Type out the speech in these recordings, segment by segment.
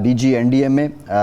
DG NDMA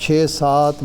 6-7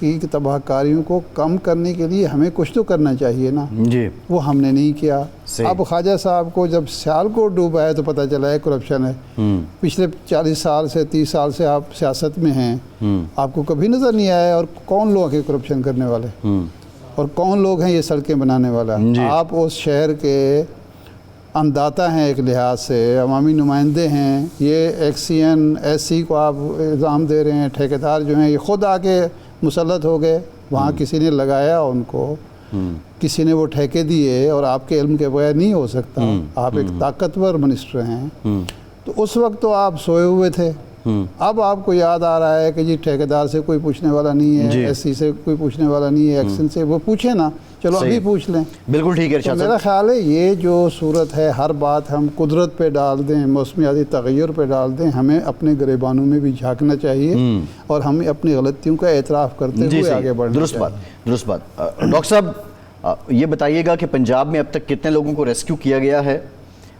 کی تباہ کاریوں کو کم کرنے کے لیے ہمیں کچھ تو کرنا چاہیے نا. جی وہ ہم نے نہیں کیا. صحیح. اب خواجہ صاحب کو جب سیالکوٹ ڈوبا ہے تو پتہ چلا ہے کرپشن ہے. پچھلے 40 سال سے 30 سال سے آپ سیاست میں ہیں, آپ کو کبھی نظر نہیں آیا اور کون لوگ ہیں کرپشن کرنے والے, اور کون لوگ ہیں یہ سڑکیں بنانے والا. آپ اس شہر کے انداتا ہیں, ایک لحاظ سے عوامی نمائندے ہیں. یہ ایکسین ایس سی کو آپ الزام دے رہے ہیں, ٹھیکیدار جو ہیں یہ خود آ کے مسلط ہو گئے, وہاں کسی نے لگایا ان کو, کسی نے وہ ٹھیکے دیے, اور آپ کے علم کے بغیر نہیں ہو سکتا. آپ ایک طاقتور منسٹر ہیں, تو اس وقت تو آپ سوئے ہوئے تھے. اب آپ کو یاد آ رہا ہے کہ جی ٹھیکیدار سے کوئی پوچھنے والا نہیں ہے, ایس سی سے کوئی پوچھنے والا نہیں ہے, ایکسن سے وہ پوچھیں نا, چلو ابھی پوچھ لیں. بالکل ٹھیک ہے. میرا خیال ہے یہ جو صورت ہے, ہر بات ہم قدرت پہ ڈال دیں, موسمیاتی تغیر پہ ڈال دیں, ہمیں اپنے گریبانوں میں بھی جھانکنا چاہیے اور ہمیں اپنی غلطیوں کا اعتراف کرتے ہوئے آگے بڑھنا چاہیے. درست بات. ڈاکٹر صاحب یہ بتائیے گا کہ پنجاب میں اب تک کتنے لوگوں کو ریسکیو کیا گیا ہے,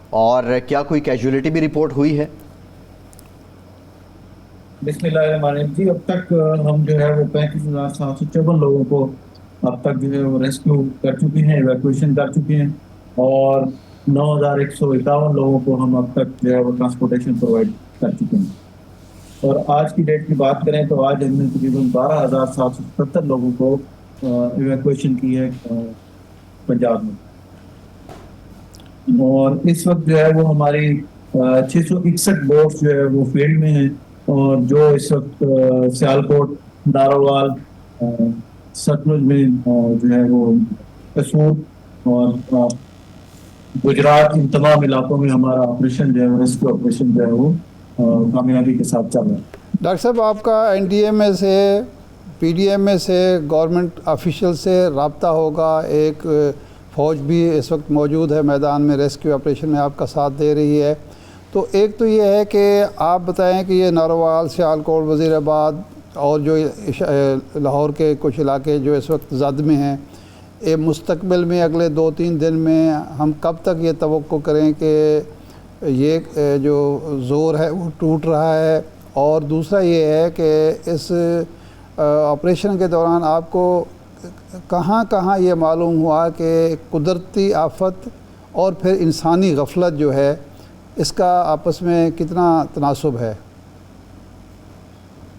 اور کیا کوئی کیجولیٹی بھی رپورٹ ہوئی ہے؟ بسم اللہ الرحمن الرحیم. جی اب تک ہم جو ہے وہ 35,754 لوگوں کو اب تک جو ہے وہ ریسکیو کر چکے ہیں, ایویکویشن کر چکے ہیں, اور 9,151 لوگوں کو ہم اب تک جو ہے وہ ٹرانسپورٹیشن پرووائڈ کر چکے ہیں. اور آج کی ڈیٹ کی بات کریں تو آج ہم نے تقریباً 12,777 لوگوں کو ایویکویشن کی ہے پنجاب میں. اور اس وقت جو ہے وہ ہماری 661 بوٹس جو ہے وہ فیلڈ میں ہیں, اور جو اس وقت سیالکوٹ, داروال, ستلج میں جو ہے وہ قصور اور گجرات, ان تمام علاقوں میں ہمارا آپریشن جو ہے ریسکیو آپریشن جو ہے وہ کامیابی کے ساتھ چل رہا ہے. ڈاکٹر صاحب آپ کا این ڈی ایم اے سے, پی ڈی ایم اے سے, گورنمنٹ آفیشیل سے رابطہ ہوگا. ایک فوج بھی اس وقت موجود ہے میدان میں, ریسکیو آپریشن میں آپ کا ساتھ دے رہی ہے. تو ایک تو یہ ہے کہ آپ بتائیں کہ یہ ناروال, سیالکوٹ, وزیر آباد اور جو لاہور کے کچھ علاقے جو اس وقت زد میں ہیں, مستقبل میں اگلے 2-3 دن میں ہم کب تک یہ توقع کریں کہ یہ جو زور ہے وہ ٹوٹ رہا ہے؟ اور دوسرا یہ ہے کہ اس آپریشن کے دوران آپ کو کہاں کہاں یہ معلوم ہوا کہ قدرتی آفت اور پھر انسانی غفلت جو ہے اس کا آپس میں کتنا تناسب ہے؟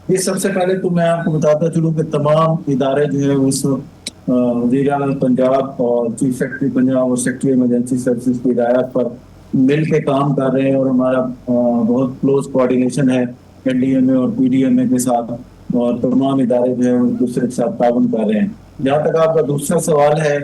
یہ سب سے پہلے تو میں آپ کو بتاتا چلوں کہ تمام ادارے جو ہے اس وقت وزیر اعلیٰ پنجاب اور چیف سیکرٹری پنجاب اور سیکرٹری ایمرجنسی سروسز کی ہدایت پر مل کے کام کر رہے ہیں, اور ہمارا بہت کلوز کوآرڈینیشن ہے این ڈی ایم اے اور پی ڈی ایم اے کے ساتھ, اور تمام ادارے جو ہے ایک دوسرے کے ساتھ تعاون کر رہے ہیں. جہاں تک آپ کا دوسرا سوال ہے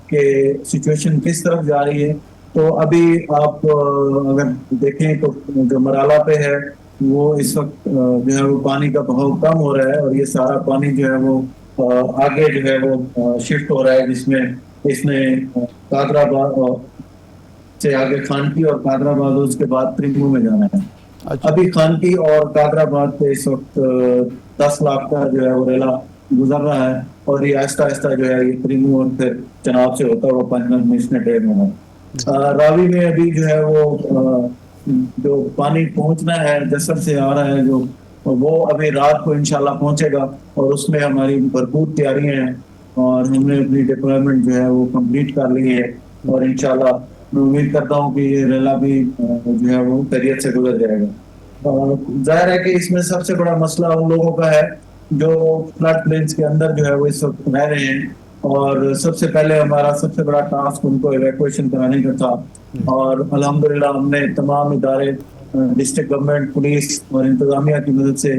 کہ سچویشن کس طرف جا رہی ہے, تو ابھی آپ اگر دیکھیں تو جو مرالہ پہ ہے وہ اس وقت جو ہے وہ پانی کا بہاؤ کم ہو رہا ہے, اور یہ سارا پانی جو ہے وہ آگے جو ہے وہ شفٹ ہو رہا ہے, جس میں اس نے قادر آباد سے آگے خانقی اور قادر آباد اور اس کے بعد ترنگو میں جانا ہے. ابھی خانقی اور قادر آباد پہ اس وقت 10 لاکھ کا جو ہے وہ ریلا گزر رہا ہے, اور یہ آہستہ آہستہ جو ہے یہ ترنگو اور پھر چناب سے ہوتا ہوا پنجاب نیشنل ڈیم میں ہے. راوی میں ابھی جو ہے وہ جو پانی پہنچنا ہے جسر سے آ رہا ہے, جو وہ ابھی رات کو انشاءاللہ پہنچے گا, اور اس میں ہماری بھرپور تیاریاں ہیں, اور ہم نے اپنی ڈپلائمنٹ جو ہے وہ کمپلیٹ کر لی ہے, اور انشاءاللہ میں امید کرتا ہوں کہ یہ ریلا بھی جو ہے وہ خیریت سے گزر جائے گا. ظاہر ہے کہ اس میں سب سے بڑا مسئلہ ان لوگوں کا ہے جو فلڈ پلینس کے اندر جو ہے وہ اس وقت رہ رہے ہیں, اور سب سے پہلے ہمارا سب سے بڑا ٹاسک ان کو ایویکویشن کرانے کا تھا, اور الحمدللہ ہم نے تمام ادارے, ڈسٹرکٹ گورنمنٹ, پولیس اور انتظامیہ کی مدد سے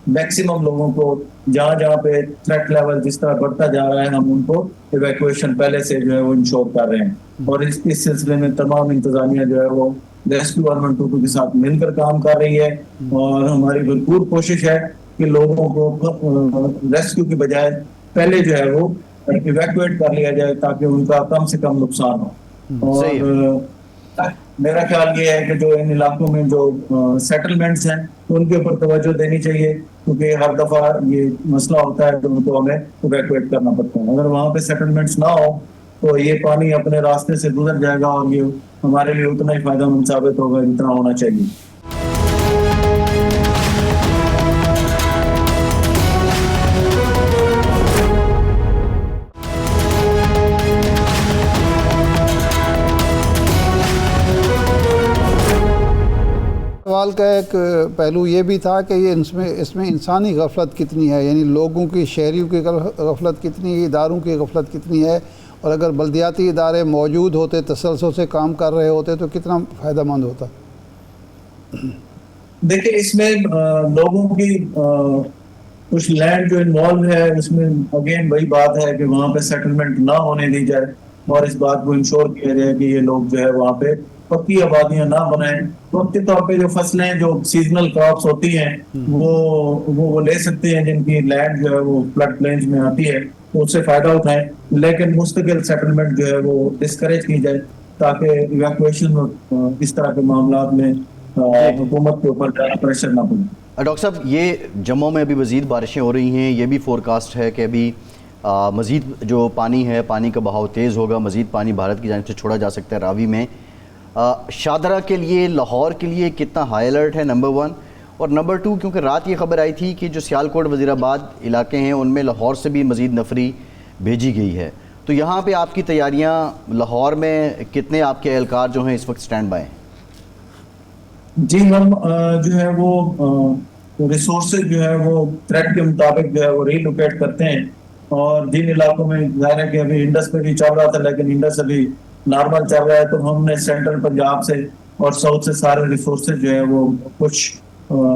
میکسیمم لوگوں کو جہاں جہاں پہ تھریٹ لیول جس طرح بڑھتا جا رہا ہے, ہم ان کو ایویکویشن پہلے سے جو ہے وہ انشور کر رہے ہیں, اور اس سلسلے میں تمام انتظامیہ جو ہے وہ ریسکیو گورنمنٹ کے ساتھ مل کر کام کر رہی ہے, اور ہماری بھرپور کوشش ہے کہ لوگوں کو ریسکیو کی بجائے پہلے جو ہے وہ ایویکویٹ کر لیا جائے تاکہ ان کا کم سے کم نقصان ہو. اور میرا خیال یہ ہے کہ جو ان علاقوں میں جو سیٹلمنٹس ہیں ان کے اوپر توجہ دینی چاہیے, کیونکہ ہر دفعہ یہ مسئلہ ہوتا ہے تو ان کو ہمیں ایویکویٹ کرنا پڑتا ہے. اگر وہاں پہ سیٹلمنٹس نہ ہو تو یہ پانی اپنے راستے سے گزر جائے گا, اور یہ ہمارے لیے اتنا ہی فائدہ مند ثابت ہوگا جتنا ہونا چاہیے. سوال کا ایک پہلو یہ بھی تھا کہ یہ اس میں انسانی غفلت کتنی ہے، یعنی لوگوں کی، شہریوں کی غفلت کتنی ہے، اداروں کی غفلت کتنی ہے، اور اگر بلدیاتی ادارے موجود ہوتے، تسلسل سے کام کر رہے ہوتے تو کتنا فائدہ مند ہوتا؟ دیکھیں اس میں لوگوں کی کچھ لینڈ جو انوالو ہے اس میں اگین وہی بات ہے کہ وہاں پہ سیٹلمنٹ نہ ہونے دی جائے اور اس بات کو انشور کیا جائے کہ یہ لوگ جو ہے وہاں پہ پکی آبادیاں نہ بنائیں. وقتی طور پہ جو فصلیں جو سیزنل کراپس ہوتی ہیں وہ لے سکتے ہیں، جن کی لینڈ جو ہے وہ فلڈ پلینز میں آتی ہے اس سے فائدہ اٹھائیں، لیکن مستقل سیٹلمنٹ جو ہے وہ ڈسکریج کی جائے تاکہ ایویکویشن اس طرح کے معاملات میں حکومت کے اوپر پریشر نہ پڑے. ڈاکٹر صاحب، یہ جموں میں ابھی مزید بارشیں ہو رہی ہیں، یہ بھی فور کاسٹ ہے کہ ابھی مزید جو پانی ہے، پانی کا بہاؤ تیز ہوگا، مزید پانی بھارت کی جانب سے چھوڑا جا سکتا ہے راوی میں. شاہدرہ کے لیے، لاہور کے لیے کتنا ہائی الرٹ ہے، نمبر 1؟ اور نمبر 2، کیونکہ رات یہ خبر آئی تھی کہ جو سیالکوٹ وزیر آباد علاقے ہیں ان میں لاہور سے بھی مزید نفری بھیجی گئی ہے، تو یہاں پہ آپ کی تیاریاں لاہور میں کتنے آپ کے اہلکار جو ہیں اس وقت سٹینڈ بائی ہیں؟ جی، ہم جو ہے وہ ریسورسز جو ہے وہ تھریٹ کے مطابق جو ہے وہ ری لوکیٹ کرتے ہیں، اور جن علاقوں میں ظاہر ہے کہ ابھی انڈس پہ بھی چل رہا تھا لیکن انڈس ابھی نارمل چل رہا ہے، تو ہم نے سینٹرل پنجاب سے اور ساؤتھ سے سارے ریسورسز جو ہے وہ کچھ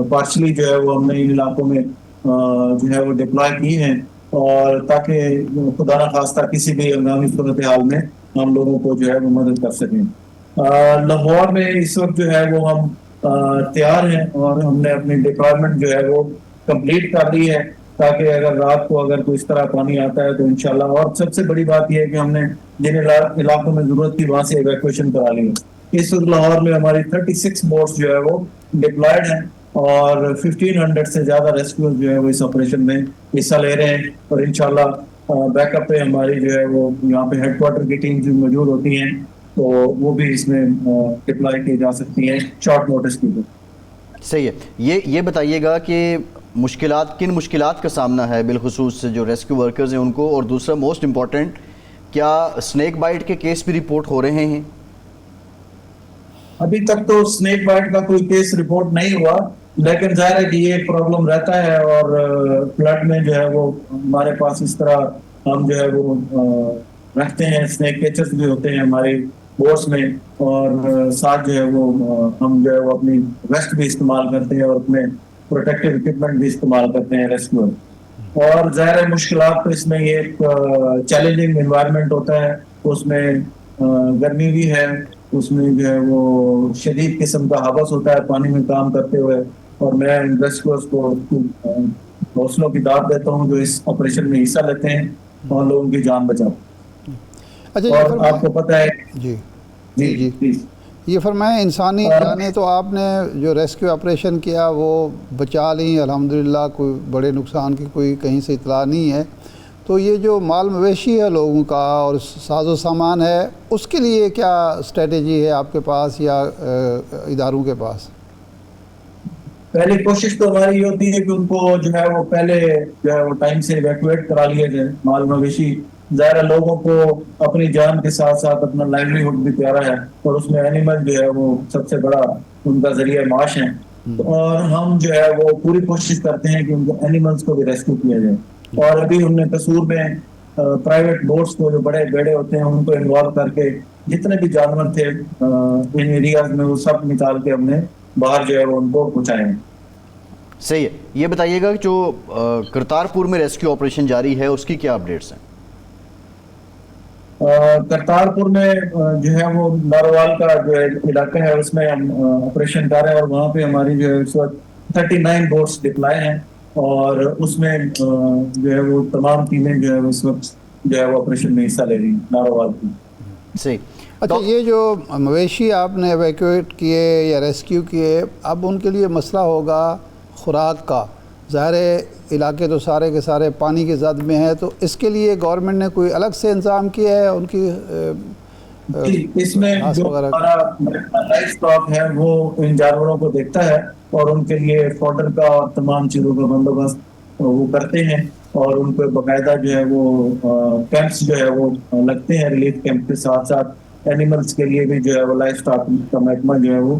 پارشلی جو ہے وہ ہم نے ان علاقوں میں جو ہے وہ ڈپلوائے کی ہیں، اور تاکہ خدا نخواستہ کسی بھی ہنگامی صورتحال میں ہم لوگوں کو جو ہے وہ مدد کر سکیں. لاہور میں اس وقت جو ہے وہ ہم تیار ہیں اور ہم نے اپنی ڈپلائمنٹ جو ہے وہ کمپلیٹ کر لی ہے تاکہ اگر رات کو اگر کوئی اس طرح پانی آتا ہے تو انشاءاللہ. اور سب سے بڑی بات یہ ہے کہ ہم نے جن علاقوں میں ضرورت تھی وہاں سے ایویکویشن کرا لی ہے. اس وقت لاہور میں ہماری 36 بوٹس جو ہے وہ ڈپلائڈ ہیں اور 1500 سے زیادہ ریسکیوز جو ہے وہ اس آپریشن میں حصہ لے رہے ہیں، اور انشاءاللہ بیک اپ پہ ہماری جو ہے وہ یہاں پہ ہیڈ کوارٹر کی ٹیم جو موجود ہوتی ہیں تو وہ بھی اس میں ڈپلائی کی جا سکتی ہیں شارٹ نوٹس کی. صحیح ہے. یہ بتائیے گا کہ کن مشکلات کا سامنا ہے بالخصوص جو ریسکیو ورکرز ہیں ان کو، اور دوسرا موسٹ امپورٹنٹ، کیا سنیک بائٹ کے کیس بھی رپورٹ ہو رہے ہیں؟ ابھی تک تو سنیک بائٹ کا کوئی کیس رپورٹ نہیں ہوا، لیکن ظاہر ہے کہ یہ پرابلم رہتا ہے، اور فلڈ میں جو ہے وہ ہمارے پاس اس طرح ہم جو ہے وہ رکھتے ہیں، سنیک کیچرز بھی ہوتے ہیں ہمارے بوٹس میں، اور ساتھ جو ہے وہ ہم جو ہے وہ اپنی ویسٹ بھی استعمال کرتے ہیں اور اپنے پروٹیکٹیو اکوپمنٹ بھی استعمال کرتے ہیں ریسکیو. اور ظاہر ہے مشکلات تو اس میں یہ ایک چیلنجنگ انوائرمنٹ ہوتا ہے، اس میں گرمی بھی ہے، اس میں جو ہے وہ شدید قسم کا حوث ہوتا ہے پانی میں کام کرتے ہوئے، اور میں ریسکیورز کو حوصلوں کی داد دیتا ہوں جو اس آپریشن میں حصہ لیتے ہیں اور لوگوں کی جان بچاؤ. اچھا، اور آپ کو پتہ ہے جی یہ فرمائیں، انسانی جانیں تو آپ نے جو ریسکیو آپریشن کیا وہ بچا لیں الحمدللہ، کوئی بڑے نقصان کی کوئی کہیں سے اطلاع نہیں ہے، تو یہ جو مال مویشی ہے لوگوں کا اور ساز و سامان ہے اس کے لیے کیا اسٹریٹجی ہے آپ کے پاس یا اداروں کے پاس؟ پہلی کوشش تو ہماری یہ ہوتی ہے کہ ان کو جو ہے وہ پہلے جو ہے وہ ٹائم سے ایویکویٹ کرا لیا جائے. مال مویشی ظاہر لوگوں کو اپنی جان کے ساتھ ساتھ اپنا لائیولی ہوڈ بھی پیارا ہے، اور اس میں اینیمل جو ہے وہ سب سے بڑا ان کا ذریعہ معاش ہے، اور ہم جو ہے وہ پوری کوشش کرتے ہیں کہ ان کو اینیملز کو بھی ریسکیو کیا جائے. اور ابھی ہم نے قصور میں پرائیویٹ بوٹس کو جو بڑے بیڑے ہوتے ہیں ان کو انوالو کر کے جتنے بھی جانور تھے ان ایریاز میں وہ سب نکال کے ہم نے باہر جو ہے وہ ان کو پہنچائے ہیں. صحیح ہے. یہ بتائیے گا جو کرتارپور میں ریسکیو آپریشن جاری ہے اس کی کیا اپڈیٹس ہیں؟ کرتارپور میں جو ہے وہ ناروال کا جو علاقہ ہے اس میں ہم آپریشن کر رہے ہیں، اور وہاں پہ ہماری جو ہے اس وقت 39 بوٹس ڈپلائے ہیں، اور اس میں جو ہے وہ تمام ٹیمیں جو ہے اس وقت جو ہے وہ آپریشن میں حصہ لے رہی ہیں ناروال کی. صحیح. اچھا، یہ جو مویشی آپ نے ایویکویٹ کیے یا ریسکیو کیے، اب ان کے لیے مسئلہ ہوگا خوراک کا. ظاہر علاقے تو سارے کے سارے پانی کی زد میں ہیں، تو اس کے لیے گورنمنٹ نے کوئی الگ سے انتظام کیا ہے ان کی؟ اس میں جو ہمارا لائف اسٹاک ہے وہ ان جانوروں کو دیکھتا ہے اور ان کے لیے فوڈر کا اور تمام چیزوں کا بندوبست وہ کرتے ہیں، اور ان کو باقاعدہ جو ہے وہ کیمپس جو ہے وہ لگتے ہیں ریلیف کیمپ کے ساتھ ساتھ. اینیملس کے لیے بھی جو ہے وہ لائف اسٹاک کا محکمہ جو ہے وہ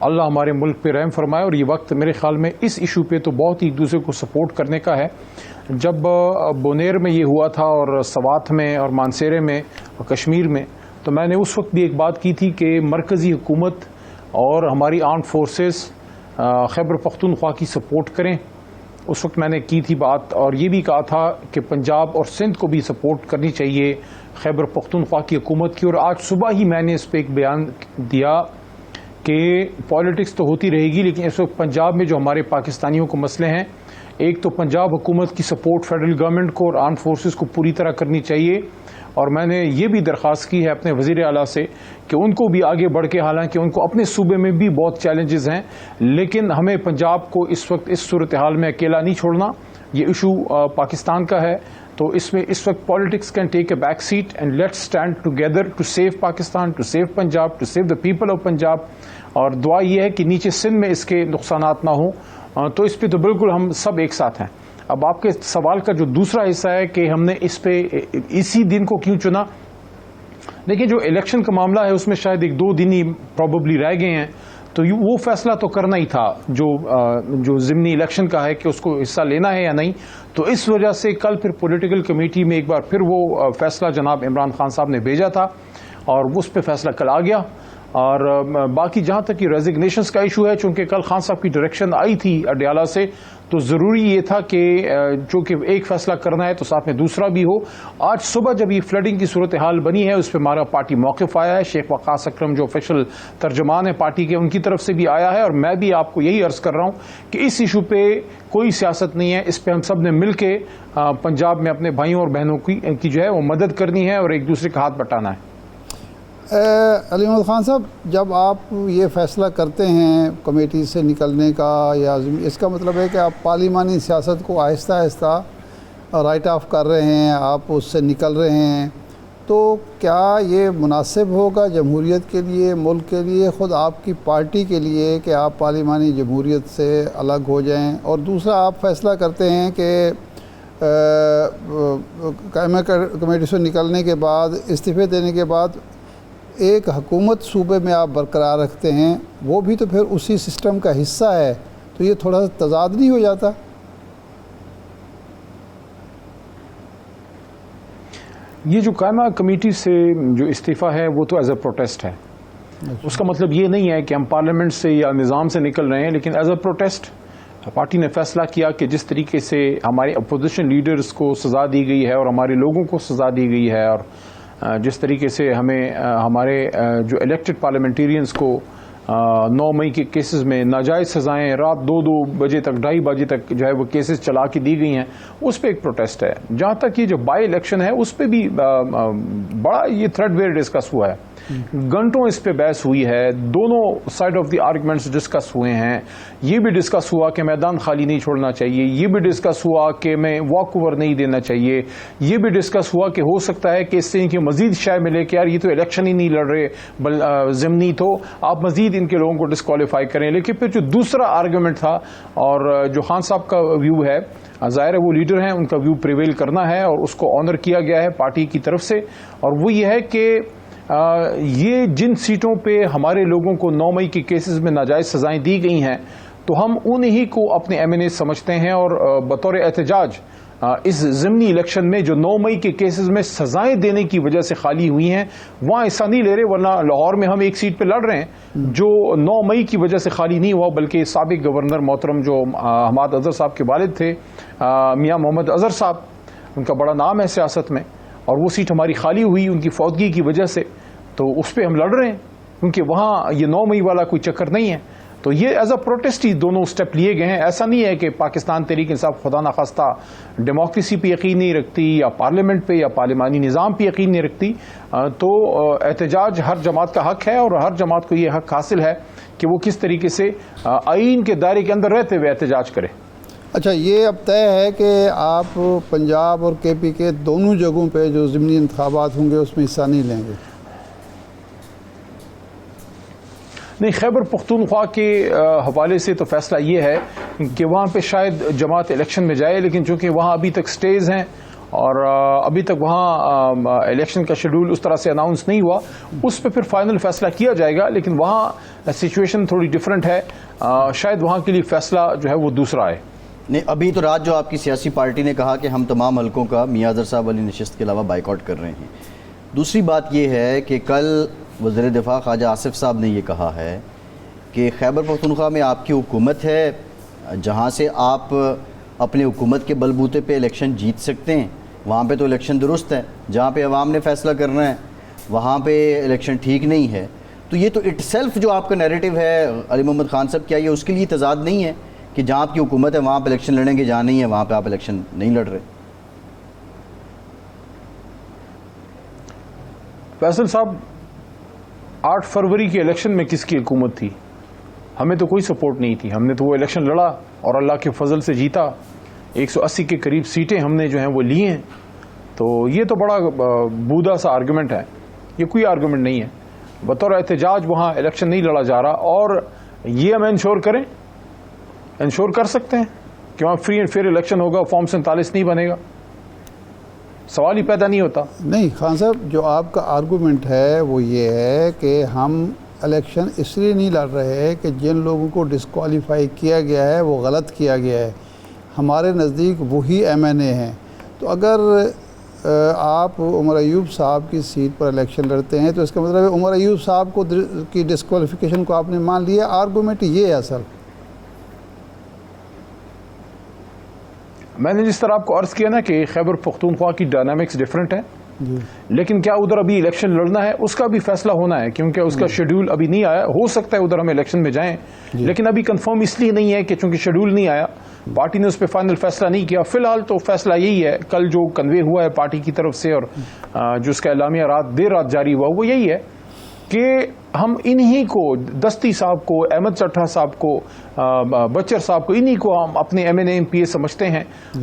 اللہ ہمارے ملک پہ رحم فرمائے. اور یہ وقت میرے خیال میں اس ایشو پہ تو بہت ہی ایک دوسرے کو سپورٹ کرنے کا ہے. جب بونیر میں یہ ہوا تھا اور سوات میں اور مانسیرے میں اور کشمیر میں، تو میں نے اس وقت بھی ایک بات کی تھی کہ مرکزی حکومت اور ہماری آرمڈ فورسز خیبر پختونخوا کی سپورٹ کریں. اس وقت میں نے کی تھی بات، اور یہ بھی کہا تھا کہ پنجاب اور سندھ کو بھی سپورٹ کرنی چاہیے خیبر پختونخوا کی حکومت کی. اور آج صبح ہی میں نے اس پہ ایک بیان دیا کہ پالیٹکس تو ہوتی رہے گی، لیکن اس وقت پنجاب میں جو ہمارے پاکستانیوں کو مسئلے ہیں، ایک تو پنجاب حکومت کی سپورٹ فیڈرل گورنمنٹ کو اور آرمڈ فورسز کو پوری طرح کرنی چاہیے. اور میں نے یہ بھی درخواست کی ہے اپنے وزیر اعلیٰ سے کہ ان کو بھی آگے بڑھ کے، حالانکہ ان کو اپنے صوبے میں بھی بہت چیلنجز ہیں، لیکن ہمیں پنجاب کو اس وقت اس صورتحال میں اکیلا نہیں چھوڑنا. یہ ایشو پاکستان کا ہے، تو اس میں اس وقت politics can take a back seat and let's stand together to save Pakistan, to save Punjab, to save the people of Punjab. اور دعا یہ ہے کہ نیچے سندھ میں اس کے نقصانات نہ ہوں. تو اس پہ تو بالکل ہم سب ایک ساتھ ہیں. اب آپ کے سوال کا جو دوسرا حصہ ہے کہ ہم نے اس پہ اسی دن کو کیوں چنا، دیکھیں جو الیکشن کا معاملہ ہے اس میں شاید 1-2 دن ہی پروبیبلی رہ گئے ہیں، تو وہ فیصلہ تو کرنا ہی تھا جو ضمنی الیکشن کا ہے کہ اس کو حصہ لینا ہے یا نہیں. تو اس وجہ سے کل پھر پولیٹیکل کمیٹی میں ایک بار پھر وہ فیصلہ جناب عمران خان صاحب نے بھیجا تھا، اور اس پہ فیصلہ کل آ گیا. اور باقی جہاں تک یہ ریزگنیشنز کا ایشو ہے، چونکہ کل خان صاحب کی ڈائریکشن آئی تھی اڈیالہ سے، تو ضروری یہ تھا کہ چونکہ ایک فیصلہ کرنا ہے تو ساتھ میں دوسرا بھی ہو. آج صبح جب یہ فلڈنگ کی صورتحال بنی ہے، اس پہ ہمارا پارٹی موقف آیا ہے. شیخ وقاص اکرم جو آفیشل ترجمان ہے پارٹی کے، ان کی طرف سے بھی آیا ہے. اور میں بھی آپ کو یہی عرض کر رہا ہوں کہ اس ایشو پہ کوئی سیاست نہیں ہے، اس پہ ہم سب نے مل کے پنجاب میں اپنے بھائیوں اور بہنوں کی جو ہے وہ مدد کرنی ہے اور ایک دوسرے کا ہاتھ بٹانا ہے. علی محمد خان صاحب، جب آپ یہ فیصلہ کرتے ہیں کمیٹی سے نکلنے کا، یا اس کا مطلب ہے کہ آپ پارلیمانی سیاست کو آہستہ آہستہ رائٹ آف کر رہے ہیں، آپ اس سے نکل رہے ہیں، تو کیا یہ مناسب ہوگا جمہوریت کے لیے، ملک کے لیے، خود آپ کی پارٹی کے لیے کہ آپ پارلیمانی جمہوریت سے الگ ہو جائیں؟ اور دوسرا، آپ فیصلہ کرتے ہیں کہ قائمہ کمیٹی سے نکلنے کے بعد، استعفے دینے کے بعد ایک حکومت صوبے میں آپ برقرار رکھتے ہیں، وہ بھی تو پھر اسی سسٹم کا حصہ ہے، تو یہ تھوڑا سا تضاد نہیں ہو جاتا؟ یہ جو قائمہ کمیٹی سے جو استعفیٰ ہے وہ تو ایز اے پروٹیسٹ ہے. اس کا مطلب یہ نہیں ہے کہ ہم پارلیمنٹ سے یا نظام سے نکل رہے ہیں، لیکن ایز اے پروٹیسٹ پارٹی نے فیصلہ کیا کہ جس طریقے سے ہمارے اپوزیشن لیڈرز کو سزا دی گئی ہے اور ہمارے لوگوں کو سزا دی گئی ہے، اور جس طریقے سے ہمیں ہمارے جو الیکٹڈ پارلیمنٹیرینز کو 9 مئی کے کیسز میں ناجائز سزائیں رات 2 بجے تک، 2:30 بجے تک جو ہے وہ کیسز چلا کے دی گئی ہیں، اس پہ ایک پروٹیسٹ ہے. جہاں تک یہ جو بائی الیکشن ہے اس پہ بھی بڑا یہ تھریڈ ویئر ڈسکس ہوا ہے. گھنٹوں اس پہ بحث ہوئی ہے، دونوں side of the arguments discuss ہوئے ہیں. یہ بھی ڈسکس ہوا کہ میدان خالی نہیں چھوڑنا چاہیے، یہ بھی ڈسکس ہوا کہ میں واک اوور نہیں دینا چاہیے، یہ بھی ڈسکس ہوا کہ ہو سکتا ہے کہ اس سے ان کی مزید شے ملے کہ یار یہ تو الیکشن ہی نہیں لڑ رہے ضمنی، تو آپ مزید ان کے لوگوں کو ڈسکوالیفائی کریں. لیکن پھر جو دوسرا آرگومنٹ تھا، اور جو خان صاحب کا ویو ہے، ظاہر ہے وہ لیڈر ہیں، ان کا ویو پریویل کرنا ہے اور اس کو آنر کیا گیا ہے پارٹی کی طرف سے. اور وہ یہ ہے کہ یہ جن سیٹوں پہ ہمارے لوگوں کو 9 مئی کے کیسز میں ناجائز سزائیں دی گئی ہیں، تو ہم انہی کو اپنے ایم این اے سمجھتے ہیں، اور بطور احتجاج اس ضمنی الیکشن میں جو 9 مئی کے کیسز میں سزائیں دینے کی وجہ سے خالی ہوئی ہیں وہاں حصہ نہیں لے رہے. ورنہ لاہور میں ہم ایک سیٹ پہ لڑ رہے ہیں جو 9 مئی کی وجہ سے خالی نہیں ہوا، بلکہ سابق گورنر محترم جو حماد اظہر صاحب کے والد تھے، میاں محمد اظہر صاحب، ان کا بڑا نام ہے سیاست میں، اور وہ سیٹ ہماری خالی ہوئی ان کی فوتگی کی وجہ سے. تو اس پہ ہم لڑ رہے ہیں کیونکہ وہاں یہ 9 مئی والا کوئی چکر نہیں ہے. تو یہ ایز اے پروٹیسٹ ہی دونوں سٹیپ لیے گئے ہیں. ایسا نہیں ہے کہ پاکستان تحریک انصاف خدا نخواستہ ڈیموکریسی پہ یقین نہیں رکھتی، یا پارلیمنٹ پہ یا پارلیمانی نظام پہ یقین نہیں رکھتی. تو احتجاج ہر جماعت کا حق ہے، اور ہر جماعت کو یہ حق حاصل ہے کہ وہ کس طریقے سے آئین کے دائرے کے اندر رہتے ہوئے احتجاج کرے. اچھا، یہ اب طے ہے کہ آپ پنجاب اور کے پی کے دونوں جگہوں پہ جو ضمنی انتخابات ہوں گے اس میں حصہ نہیں لیں گے؟ نہیں، خیبر پختونخوا کے حوالے سے تو فیصلہ یہ ہے کہ وہاں پہ شاید جماعت الیکشن میں جائے، لیکن چونکہ وہاں ابھی تک سٹیز ہیں اور ابھی تک وہاں الیکشن کا شیڈول اس طرح سے اناؤنس نہیں ہوا. اس پہ پھر فائنل فیصلہ کیا جائے گا, لیکن وہاں سچویشن تھوڑی ڈفرینٹ ہے. شاید وہاں کے لیے فیصلہ جو ہے وہ دوسرا ہے. نہیں, ابھی تو رات جو آپ کی سیاسی پارٹی نے کہا کہ ہم تمام حلقوں کا میاں اظہر صاحب والی نشست کے علاوہ بائیکاٹ کر رہے ہیں. دوسری بات یہ ہے کہ کل وزیر دفاع خواجہ آصف صاحب نے یہ کہا ہے کہ خیبر پختونخوا میں آپ کی حکومت ہے جہاں سے آپ اپنے حکومت کے بلبوتے پہ الیکشن جیت سکتے ہیں, وہاں پہ تو الیکشن درست ہے. جہاں پہ عوام نے فیصلہ کرنا ہے وہاں پہ الیکشن ٹھیک نہیں ہے. تو یہ تو اٹ سیلف جو آپ کا نیریٹو ہے علی محمد خان صاحب, کیا یہ اس کے لیے تضاد نہیں ہے کہ جہاں آپ کی حکومت ہے وہاں پہ الیکشن لڑیں گے, جہاں نہیں ہے وہاں پہ آپ الیکشن نہیں لڑ رہے؟ فیصل صاحب, 8 فروری کے الیکشن میں کس کی حکومت تھی؟ ہمیں تو کوئی سپورٹ نہیں تھی. ہم نے تو وہ الیکشن لڑا اور اللہ کے فضل سے جیتا. 180 کے قریب سیٹیں ہم نے جو ہیں وہ لی ہیں. تو یہ تو بڑا بودا سا آرگومنٹ ہے, یہ کوئی آرگومنٹ نہیں ہے. بطور احتجاج وہاں الیکشن نہیں لڑا جا رہا, اور یہ ہم انشور کر سکتے ہیں کہ وہاں فری اینڈ فیئر الیکشن ہوگا, فارم 47 نہیں بنے گا. سوال ہی پیدا نہیں ہوتا. نہیں خان صاحب, جو آپ کا آرگومنٹ ہے وہ یہ ہے کہ ہم الیکشن اس لیے نہیں لڑ رہے کہ جن لوگوں کو ڈسکوالیفائی کیا گیا ہے وہ غلط کیا گیا ہے. ہمارے نزدیک وہی MNA ہیں. تو اگر آپ عمر ایوب صاحب کی سیٹ پر الیکشن لڑتے ہیں تو اس کا مطلب ہے عمر ایوب صاحب کو کی ڈسکوالیفیکیشن کو آپ نے مان لیا. آرگومنٹ یہ ہے اصل. میں نے جس طرح آپ کو عرض کیا نا کہ خیبر پختونخوا کی ڈائنامکس ڈفرینٹ ہے, لیکن کیا ادھر ابھی الیکشن لڑنا ہے اس کا بھی فیصلہ ہونا ہے, کیونکہ اس کا شیڈول ابھی نہیں آیا. ہو سکتا ہے ادھر ہم الیکشن میں جائیں, لیکن ابھی کنفرم اس لیے نہیں ہے کہ چونکہ شیڈول نہیں آیا, پارٹی نے اس پہ فائنل فیصلہ نہیں کیا. فی الحال تو فیصلہ یہی ہے, کل جو کنوے ہوا ہے پارٹی کی طرف سے اور جو اس کا اعلامیہ دیر رات جاری ہوا وہ یہی ہے کہ ہم انہی کو, دستی صاحب کو, احمد چٹھا صاحب کو, بچر صاحب کو, انہی کو ہم اپنے MNA MPA سمجھتے ہیں.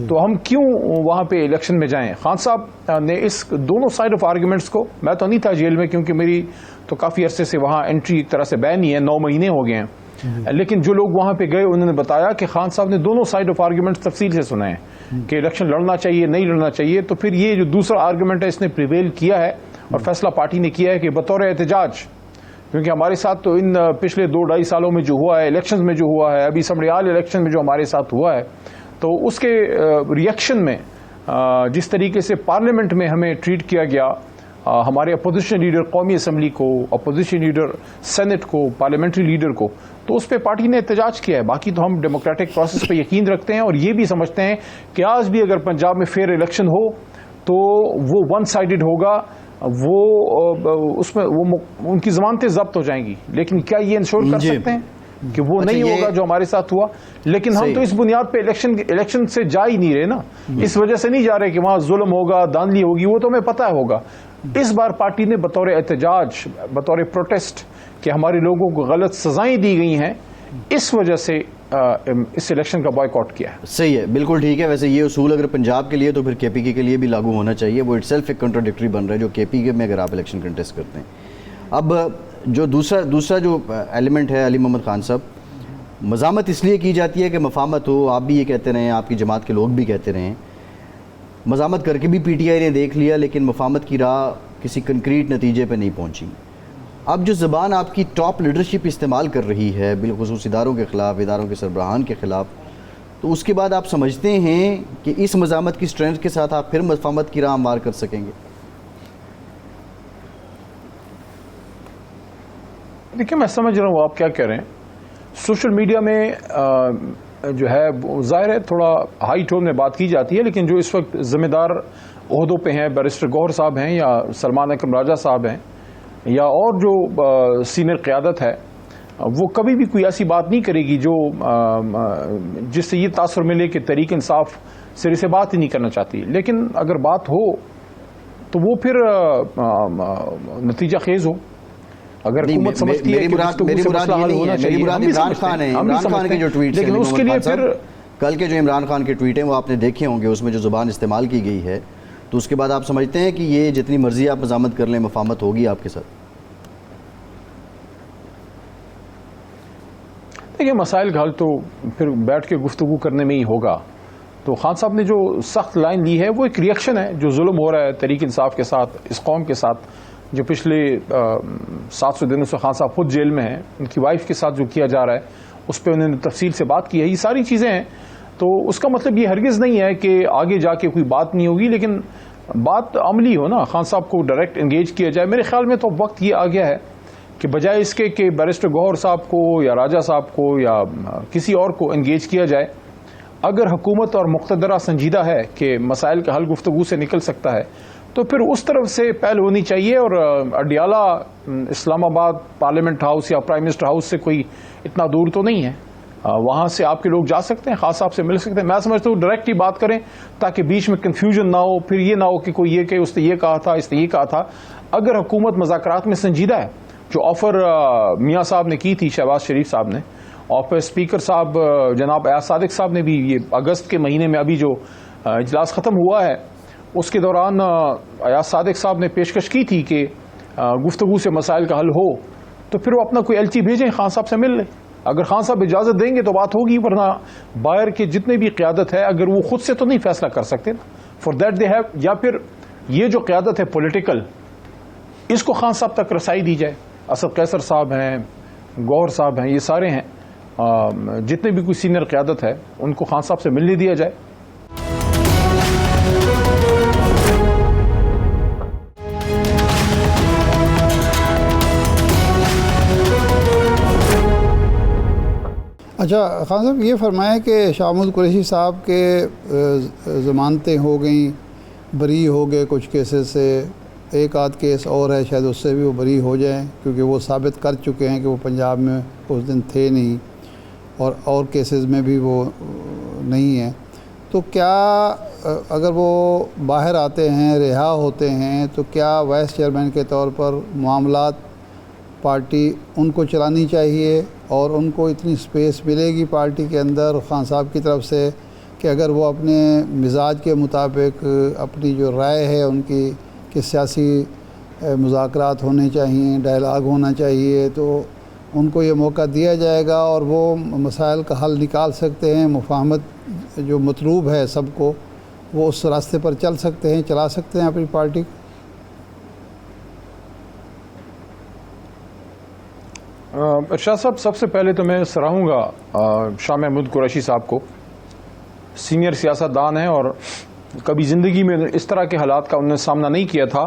تو ہم کیوں وہاں پہ الیکشن میں جائیں؟ خان صاحب نے اس دونوں سائڈ آف آرگومنٹس کو, میں تو نہیں تھا جیل میں کیونکہ میری تو کافی عرصے سے وہاں انٹری ایک طرح سے بین ہی ہے, 9 مہینے ہو گئے ہیں, لیکن جو لوگ وہاں پہ گئے انہوں نے بتایا کہ خان صاحب نے دونوں سائڈ آف آرگومنٹس تفصیل سے سنے ہیں کہ الیکشن لڑنا چاہیے نہیں لڑنا چاہیے. تو پھر یہ جو دوسرا آرگومنٹ ہے اس نے پریویل کیا ہے اور فیصلہ پارٹی نے کیا ہے کہ بطور احتجاج, کیونکہ ہمارے ساتھ تو ان پچھلے 2-2.5 سالوں میں جو ہوا ہے, الیکشنز میں جو ہوا ہے, ابھی سمریال الیکشن میں جو ہمارے ساتھ ہوا ہے, تو اس کے ریئیکشن میں جس طریقے سے پارلیمنٹ میں ہمیں ٹریٹ کیا گیا, ہمارے اپوزیشن لیڈر قومی اسمبلی کو, اپوزیشن لیڈر سینٹ کو, پارلیمنٹری لیڈر کو, تو اس پہ پارٹی نے احتجاج کیا ہے. باقی تو ہم ڈیموکریٹک پروسیس پہ یقین رکھتے ہیں اور یہ بھی سمجھتے ہیں کہ آج بھی اگر پنجاب میں فیئر الیکشن ہو تو وہ ون سائیڈڈ ہوگا, وہ اس میں وہ ان کی ضمانتیں ضبط ہو جائیں گی. لیکن کیا یہ انشور کر سکتے ہیں کہ وہ نہیں ہوگا جو ہمارے ساتھ ہوا؟ لیکن ہم تو اس بنیاد پہ الیکشن سے جا ہی نہیں رہے نا, اس وجہ سے نہیں جا رہے کہ وہاں ظلم ہوگا, دھاندلی ہوگی, وہ تو ہمیں پتہ ہوگا. اس بار پارٹی نے بطور احتجاج, بطور پروٹیسٹ کہ ہمارے لوگوں کو غلط سزائیں دی گئی ہیں, اس وجہ سے اس الیکشن کا بائیکاٹ کیا ہے. صحیح ہے, بالکل ٹھیک ہے. ویسے یہ اصول اگر پنجاب کے لیے تو پھر KPK کے لیے بھی لاگو ہونا چاہیے. وہ اٹ سیلف ایک کنٹراڈکٹری بن رہا ہے جو KPK میں اگر آپ الیکشن کنٹیسٹ کرتے ہیں. اب جو دوسرا جو ایلیمنٹ ہے علی محمد خان صاحب, مزاحمت اس لیے کی جاتی ہے کہ مفاہمت ہو. آپ بھی یہ کہتے رہے ہیں, آپ کی جماعت کے لوگ بھی کہتے رہے ہیں, مزاحمت کر کے بھی PTI نے دیکھ لیا لیکن مفاہمت کی راہ کسی کنکریٹ نتیجے پہ نہیں پہنچی. اب جو زبان آپ کی ٹاپ لیڈرشپ استعمال کر رہی ہے بالخصوص اداروں کے خلاف, اداروں کے سربراہان کے خلاف, تو اس کے بعد آپ سمجھتے ہیں کہ اس مزاحمت کی سٹرینتھ کے ساتھ آپ پھر مفاہمت کی راہ ہموار کر سکیں گے؟ دیکھیں, میں سمجھ رہا ہوں آپ کیا کہہ رہے ہیں. سوشل میڈیا میں جو ہے ظاہر ہے تھوڑا ہائی ٹون میں بات کی جاتی ہے, لیکن جو اس وقت ذمہ دار عہدوں پہ ہیں, بیرسٹر گوہر صاحب ہیں یا سلمان اکرم راجہ صاحب ہیں یا اور جو سینئر قیادت ہے, وہ کبھی بھی کوئی ایسی بات نہیں کرے گی جو جس سے یہ تاثر ملے کہ تحریک انصاف سرے سے بات ہی نہیں کرنا چاہتی. لیکن اگر بات ہو تو وہ پھر نتیجہ خیز ہو. اگر حکومت سمجھتی ہے کہ میری مراد یہ نہیں ہے, میری مراد عمران خان ہے, عمران خان کے جو ٹویٹس ہیں, لیکن اس کے لیے پھر کل کے جو عمران خان کے ٹویٹ ہیں وہ آپ نے دیکھے ہوں گے, اس میں جو زبان استعمال کی گئی ہے, تو اس کے بعد آپ سمجھتے ہیں کہ یہ جتنی مرضی آپ مزاحمت کر لیں مفاہمت ہوگی آپ کے ساتھ؟ دیکھیں, مسائل کا حل تو پھر بیٹھ کے گفتگو کرنے میں ہی ہوگا. تو خان صاحب نے جو سخت لائن لی ہے وہ ایک ریئیکشن ہے جو ظلم ہو رہا ہے تحریک انصاف کے ساتھ، اس قوم کے ساتھ، جو پچھلے 700 دنوں سے خان صاحب خود جیل میں ہیں، ان کی وائف کے ساتھ جو کیا جا رہا ہے اس پہ انہوں نے تفصیل سے بات کی ہے. یہ ساری چیزیں ہیں. تو اس کا مطلب یہ ہرگز نہیں ہے کہ آگے جا کے کوئی بات نہیں ہوگی، لیکن بات عملی ہو نا، خان صاحب کو ڈائریکٹ انگیج کیا جائے. میرے خیال میں تو وقت یہ آ گیا ہے کہ بجائے اس کے کہ بیرسٹر گوہر صاحب کو یا راجہ صاحب کو یا کسی اور کو انگیج کیا جائے، اگر حکومت اور مقتدرہ سنجیدہ ہے کہ مسائل کا حل گفتگو سے نکل سکتا ہے تو پھر اس طرف سے پہل ہونی چاہیے. اور اڈیالہ اسلام آباد پارلیمنٹ ہاؤس یا پرائم منسٹر ہاؤس سے کوئی اتنا دور تو نہیں ہے، وہاں سے آپ کے لوگ جا سکتے ہیں، خاص صاحب سے مل سکتے ہیں. میں سمجھتا ہوں ڈائریکٹ ہی بات کریں تاکہ بیچ میں کنفیوژن نہ ہو، پھر یہ نہ ہو کہ کوئی یہ کہ اس نے یہ کہا تھا، اس نے یہ کہا تھا. اگر حکومت مذاکرات میں سنجیدہ ہے، جو آفر میاں صاحب نے کی تھی، شہباز شریف صاحب نے، اور پھر اسپیکر صاحب جناب ایاز صادق صاحب نے بھی یہ اگست کے مہینے میں ابھی جو اجلاس ختم ہوا ہے اس کے دوران ایاز صادق صاحب نے پیشکش کی تھی کہ گفتگو سے مسائل کا حل ہو، تو پھر وہ اپنا کوئی ایلچی بھیجیں، خان صاحب سے مل لیں. اگر خان صاحب اجازت دیں گے تو بات ہوگی، ورنہ باہر کے جتنے بھی قیادت ہے اگر وہ خود سے تو نہیں فیصلہ کر سکتے نا، فار دیٹ دے ہیو، یا پھر یہ جو قیادت ہے پولیٹیکل، اس کو خان صاحب تک رسائی دی جائے. اسد قیصر صاحب ہیں، گوہر صاحب ہیں، یہ سارے ہیں، جتنے بھی کوئی سینئر قیادت ہے ان کو خان صاحب سے ملنے دیا جائے. اچھا خان صاحب یہ فرمائیں کہ شاہ محمود قریشی صاحب کے ضمانتیں ہو گئیں، بری ہو گئے کچھ کیسز سے، ایک آدھ کیس اور ہے شاید اس سے بھی وہ بری ہو جائیں کیونکہ وہ ثابت کر چکے ہیں کہ وہ پنجاب میں اس دن تھے نہیں، اور کیسز میں بھی وہ نہیں ہیں. تو کیا اگر وہ باہر آتے ہیں، رہا ہوتے ہیں، تو کیا وائس چیئرمین کے طور پر معاملات پارٹی ان کو چلانی چاہیے اور ان کو اتنی سپیس ملے گی پارٹی کے اندر خان صاحب کی طرف سے کہ اگر وہ اپنے مزاج کے مطابق اپنی جو رائے ہے ان کی کہ سیاسی مذاکرات ہونے چاہیے، ڈائلاگ ہونا چاہیے، تو ان کو یہ موقع دیا جائے گا اور وہ مسائل کا حل نکال سکتے ہیں، مفاہمت جو مطلوب ہے سب کو، وہ اس راستے پر چل سکتے ہیں، چلا سکتے ہیں اپنی پارٹی کو. ارشاد صاحب، سب سے پہلے تو میں سراہوں گا شاہ محمود قریشی صاحب کو. سینئر سیاستدان ہیں اور کبھی زندگی میں اس طرح کے حالات کا انہوں نے سامنا نہیں کیا تھا.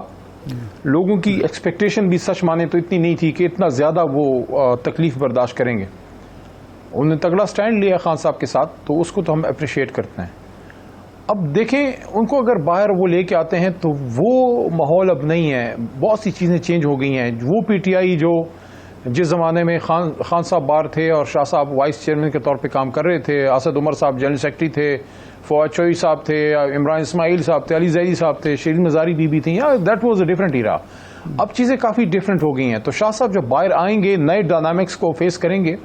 لوگوں کی ایکسپیکٹیشن بھی سچ مانے تو اتنی نہیں تھی کہ اتنا زیادہ وہ تکلیف برداشت کریں گے. انہوں نے تگڑا سٹینڈ لیا خان صاحب کے ساتھ، تو اس کو تو ہم اپریشیٹ کرتے ہیں. اب دیکھیں ان کو اگر باہر وہ لے کے آتے ہیں تو وہ ماحول اب نہیں ہے، بہت سی چیزیں چینج ہو گئی ہیں. وہ پی ٹی آئی جو جس زمانے میں خان صاحب باہر تھے اور شاہ صاحب وائس چیئرمین کے طور پہ کام کر رہے تھے، اسد عمر صاحب جنرل سیکرٹری تھے، فواد چوئی صاحب تھے، عمران اسماعیل صاحب تھے، علی زیدی صاحب تھے، شیرین مزاری بی بی تھیں، دیٹ واز اے ڈفرنٹ ایرا. اب چیزیں کافی ڈفرنٹ ہو گئی ہیں. تو شاہ صاحب جب باہر آئیں گے، نئے ڈائنامکس کو فیس کریں گے.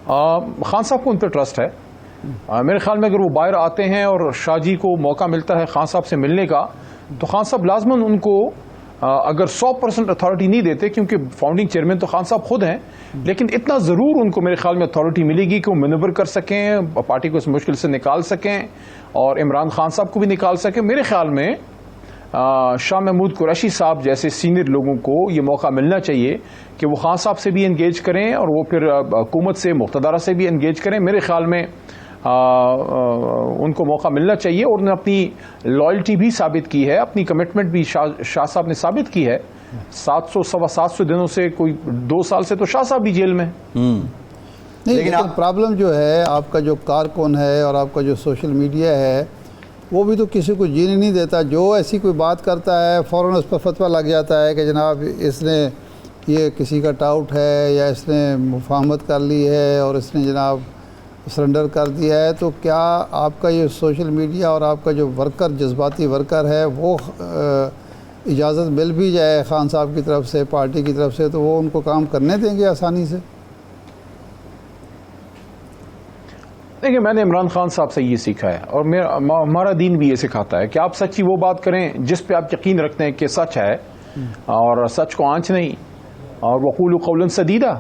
خان صاحب کو ان پہ ٹرسٹ ہے. میرے خیال میں اگر وہ باہر آتے ہیں اور شاہ جی کو موقع ملتا ہے خان صاحب سے ملنے کا، تو خان صاحب لازماً ان کو اگر 100% اتھارٹی نہیں دیتے، کیونکہ فاؤنڈنگ چیئرمین تو خان صاحب خود ہیں، لیکن اتنا ضرور ان کو میرے خیال میں اتھارٹی ملے گی کہ وہ مینوور کر سکیں، پارٹی کو اس مشکل سے نکال سکیں اور عمران خان صاحب کو بھی نکال سکیں. میرے خیال میں شاہ محمود قریشی صاحب جیسے سینئر لوگوں کو یہ موقع ملنا چاہیے کہ وہ خان صاحب سے بھی انگیج کریں اور وہ پھر حکومت سے، مقتدرہ سے بھی انگیج کریں. میرے خیال میں ان کو موقع ملنا چاہیے. اور انہوں نے اپنی لائلٹی بھی ثابت کی ہے، اپنی کمٹمنٹ بھی شاہ صاحب نے ثابت کی ہے. 700 دنوں سے کوئی 2 سال سے تو شاہ صاحب بھی جیل میں. نہیں، لیکن پرابلم جو ہے آپ کا جو کارکن ہے اور آپ کا جو سوشل میڈیا ہے وہ بھی تو کسی کو جینے نہیں دیتا. جو ایسی کوئی بات کرتا ہے فوراً اس پر فتویٰ لگ جاتا ہے کہ جناب اس نے یہ کسی کا ٹاؤٹ ہے یا اس نے مفاہمت کر لی ہے اور اس نے جناب سرنڈر کر دیا ہے. تو کیا آپ کا یہ سوشل میڈیا اور آپ کا جو ورکر، جذباتی ورکر ہے، وہ اجازت مل بھی جائے خان صاحب کی طرف سے، پارٹی کی طرف سے، تو وہ ان کو کام کرنے دیں گے آسانی سے؟ دیکھیں، میں نے عمران خان صاحب سے یہ سیکھا ہے اور ہمارا دین بھی یہ سکھاتا ہے کہ آپ سچی وہ بات کریں جس پہ آپ یقین رکھتے ہیں کہ سچ ہے، اور سچ کو آنچ نہیں. اور وقولوا قولا سدیدا،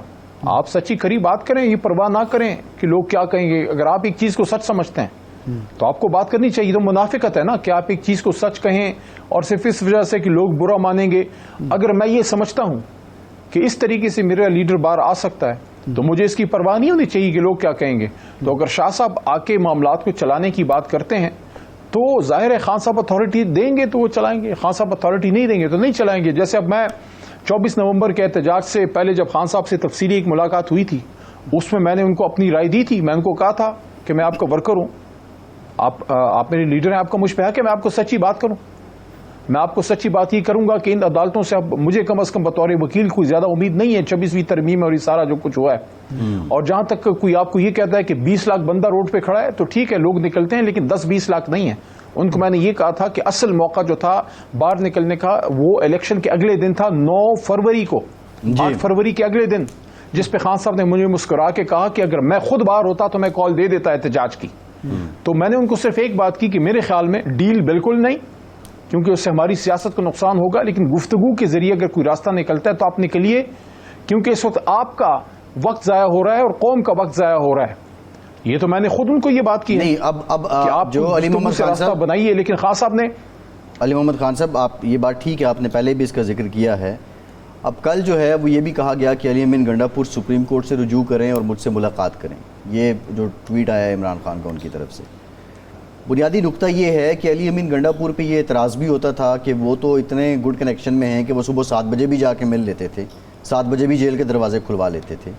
آپ سچی کھری بات کریں، یہ پرواہ نہ کریں کہ لوگ کیا کہیں گے. اگر آپ ایک چیز کو سچ سمجھتے ہیں تو آپ کو بات کرنی چاہیے. تو منافقت ہے نا کہ آپ ایک چیز کو سچ کہیں اور صرف اس وجہ سے کہ لوگ برا مانیں گے. اگر میں یہ سمجھتا ہوں کہ اس طریقے سے میرا لیڈر باہر آ سکتا ہے تو مجھے اس کی پرواہ نہیں ہونی چاہیے کہ لوگ کیا کہیں گے. تو اگر شاہ صاحب آ کے معاملات کو چلانے کی بات کرتے ہیں تو ظاہر ہے خان صاحب اتھارٹی دیں گے تو وہ چلائیں گے, خان صاحب اتھارٹی نہیں دیں گے تو نہیں چلائیں گے. جیسے اب میں 24 نومبر کے احتجاج سے پہلے جب خان صاحب سے تفصیلی ایک ملاقات ہوئی تھی, اس میں نے ان کو اپنی رائے دی تھی. میں ان کو کہا تھا کہ میں آپ کا ورکر ہوں, آپ میرے لیڈر ہیں, آپ کا مجھ پہ ہے کہ میں آپ کو سچی بات کروں. میں آپ کو سچی بات یہ کروں گا کہ ان عدالتوں سے اب مجھے کم از کم بطور وکیل کوئی زیادہ امید نہیں ہے 26ویں ترمیم اور یہ سارا جو کچھ ہوا ہے. اور جہاں تک کوئی آپ کو یہ کہتا ہے کہ 20 لاکھ بندہ روڈ پہ کھڑا ہے تو ٹھیک ہے, لوگ نکلتے ہیں, لیکن 10-20 لاکھ نہیں ہے. ان کو میں نے یہ کہا تھا کہ اصل موقع جو تھا باہر نکلنے کا وہ الیکشن کے اگلے دن تھا, 9 فروری کو, 8 فروری کے اگلے دن, جس پہ خان صاحب نے مجھے مسکرا کے کہا کہ اگر میں خود باہر ہوتا تو میں کال دے دیتا احتجاج کی. تو میں نے ان کو صرف ایک بات کی کہ میرے خیال میں ڈیل بالکل نہیں, کیونکہ اس سے ہماری سیاست کو نقصان ہوگا, لیکن گفتگو کے ذریعے اگر کوئی راستہ نکلتا ہے تو آپ نکلیے, کیونکہ اس وقت آپ کا وقت ضائع ہو رہا ہے اور قوم کا وقت ضائع ہو رہا ہے. یہ تو میں نے خود ان کو یہ بات کی ہے. نہیں, اب جو علی محمد خان صاحب بنائیے, لیکن خان صاحب نے علی محمد خان صاحب آپ یہ بات ٹھیک ہے, آپ نے پہلے بھی اس کا ذکر کیا ہے. اب کل جو ہے وہ یہ بھی کہا گیا کہ علی امین گنڈا پور سپریم کورٹ سے رجوع کریں اور مجھ سے ملاقات کریں. یہ جو ٹویٹ آیا ہے عمران خان کا ان کی طرف سے, بنیادی نقطہ یہ ہے کہ علی امین گنڈا پور پہ یہ اعتراض بھی ہوتا تھا کہ وہ تو اتنے گڈ کنیکشن میں ہیں کہ وہ صبح 7 بجے بھی جا کے مل لیتے تھے, 7 بجے بھی جیل کے دروازے کھلوا لیتے تھے.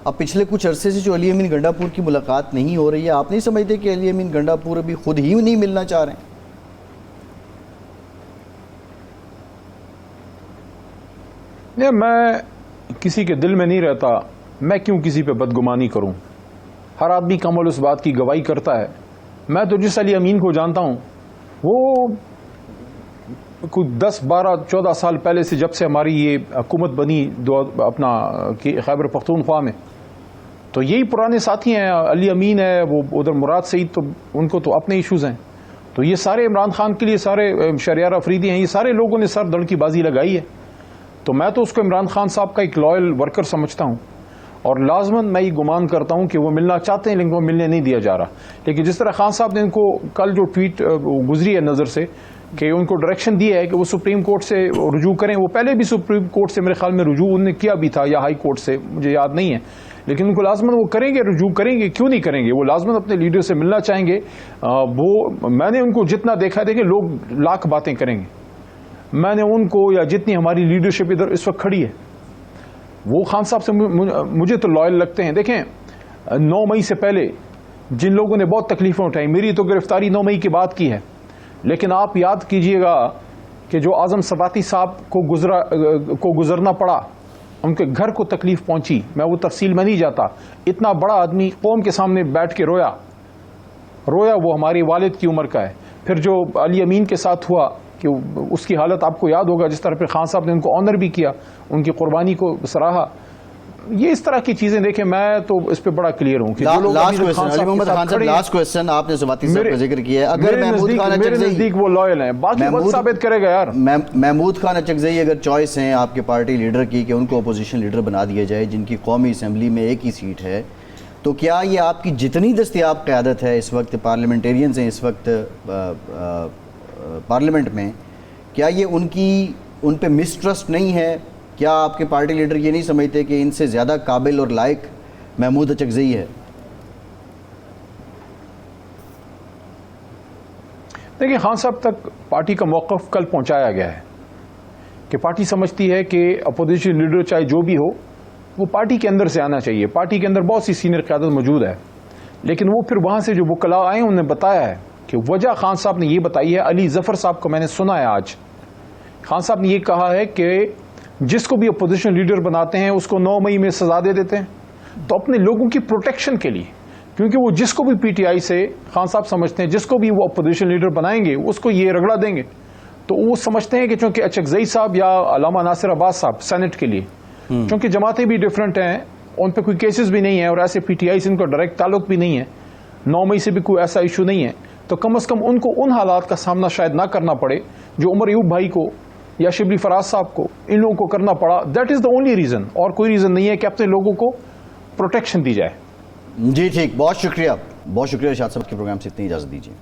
اب پچھلے کچھ عرصے سے جو علی امین گنڈا پور کی ملاقات نہیں ہو رہی ہے, آپ نہیں سمجھتے کہ علی امین گنڈا پور ابھی خود ہی نہیں ملنا چاہ رہے ہیں؟ میں کسی کے دل میں نہیں رہتا, میں کیوں کسی پہ بدگمانی کروں. ہر آدمی کمل اس بات کی گواہی کرتا ہے. میں تو جس علی امین کو جانتا ہوں وہ کوئی 10, 12, 14 سال پہلے سے, جب سے ہماری یہ حکومت بنی اپنا خیبر پختونخوا میں, تو یہی پرانے ساتھی ہیں. علی امین ہے, وہ ادھر مراد سعید, تو ان کو تو اپنے ایشوز ہیں. تو یہ سارے عمران خان کے لیے سارے شہریار افریدی ہیں, یہ سارے لوگوں نے سر دڑ کی بازی لگائی ہے. تو میں تو اس کو عمران خان صاحب کا ایک لائل ورکر سمجھتا ہوں, اور لازماً میں یہ گمان کرتا ہوں کہ وہ ملنا چاہتے ہیں لیکن وہ ملنے نہیں دیا جا رہا. لیکن جس طرح خان صاحب نے ان کو کل جو ٹویٹ گزری ہے نظر سے کہ ان کو ڈائریکشن دیا ہے کہ وہ سپریم کورٹ سے رجوع کریں, وہ پہلے بھی سپریم کورٹ سے میرے خیال میں رجوع انہوں نے کیا بھی تھا, یا ہائی کورٹ سے, مجھے یاد نہیں ہے, لیکن ان کو لازماً وہ کریں گے, رجوع کریں گے. کیوں نہیں کریں گے, وہ لازماً اپنے لیڈر سے ملنا چاہیں گے. وہ میں نے ان کو جتنا دیکھا, دیکھیں لوگ لاکھ باتیں کریں گے, میں نے ان کو یا جتنی ہماری لیڈرشپ ادھر اس وقت کھڑی ہے, وہ خان صاحب سے مجھے تو لائل لگتے ہیں. دیکھیں 9 مئی سے پہلے جن لوگوں نے بہت تکلیفیں اٹھائیں, میری تو گرفتاری 9 مئی کی بات کی ہے, لیکن آپ یاد کیجئے گا کہ جو اعظم سباتی صاحب کو گزرنا پڑا, ان کے گھر کو تکلیف پہنچی, میں وہ تفصیل میں نہیں جاتا. اتنا بڑا آدمی قوم کے سامنے بیٹھ کے رویا, وہ ہمارے والد کی عمر کا ہے. پھر جو علی امین کے ساتھ ہوا کہ اس کی حالت آپ کو یاد ہوگا, جس طرح پہ خان صاحب نے ان کو آنر بھی کیا, ان کی قربانی کو سراہا. یہ اس طرح کی چیزیں دیکھیں, میں تو اس پہ بڑا کلیئر ہوں کہ علی محمد خان صاحب لاسٹ کوسچن, آپ نے سباتی صاحب کا ذکر کیا ہے. اگر میرے نزدیک وہ لائل ہیں, باقی وقت ثابت کرے گا. یار محمود خان اچکزئی اگر چوائس ہیں آپ کے پارٹی لیڈر کی کہ ان کو اپوزیشن لیڈر بنا دیا جائے, جن کی قومی اسمبلی میں ایک ہی سیٹ ہے, تو کیا یہ آپ کی جتنی دستیاب قیادت ہے اس وقت, پارلیمنٹیرینز ہیں اس وقت پارلیمنٹ میں, کیا یہ ان پہ مسٹرسٹ نہیں ہے؟ کیا آپ کے پارٹی لیڈر یہ نہیں سمجھتے کہ ان سے زیادہ قابل اور لائق محمود اچکزئی ہے؟ دیکھیں, خان صاحب تک پارٹی کا موقف کل پہنچایا گیا ہے کہ پارٹی سمجھتی ہے کہ اپوزیشن لیڈر چاہے جو بھی ہو وہ پارٹی کے اندر سے آنا چاہیے. پارٹی کے اندر بہت سی سینئر قیادت موجود ہے, لیکن وہ پھر وہاں سے جو وکلاء آئے انہوں نے بتایا ہے کہ وجہ خان صاحب نے یہ بتائی ہے. علی ظفر صاحب کو میں نے سنا ہے آج, خان صاحب نے یہ کہا ہے کہ جس کو بھی اپوزیشن لیڈر بناتے ہیں اس کو 9 مئی میں سزا دے دیتے ہیں, تو اپنے لوگوں کی پروٹیکشن کے لیے, کیونکہ وہ جس کو بھی پی ٹی آئی سے خان صاحب سمجھتے ہیں جس کو بھی وہ اپوزیشن لیڈر بنائیں گے اس کو یہ رگڑا دیں گے, تو وہ سمجھتے ہیں کہ چونکہ اچکزئی صاحب یا علامہ ناصر عباس صاحب سینٹ کے لیے, چونکہ جماعتیں بھی ڈفرینٹ ہیں, ان پہ کوئی کیسز بھی نہیں ہیں اور ایسے پی ٹی آئی سے ان کا ڈائریکٹ تعلق بھی نہیں ہے, 9 مئی سے بھی کوئی ایسا ایشو نہیں ہے, تو کم از کم ان کو ان حالات کا سامنا شاید نہ کرنا پڑے جو عمر ایوب بھائی کو یا شبلی فراز صاحب کو, ان لوگوں کو کرنا پڑا. That is the only reason, اور کوئی ریزن نہیں ہے کہ اپنے لوگوں کو پروٹیکشن دی جائے. جی ٹھیک, بہت شکریہ. بہت شکریہ ارشاد صاحب کے پروگرام سے اتنی اجازت دیجیے.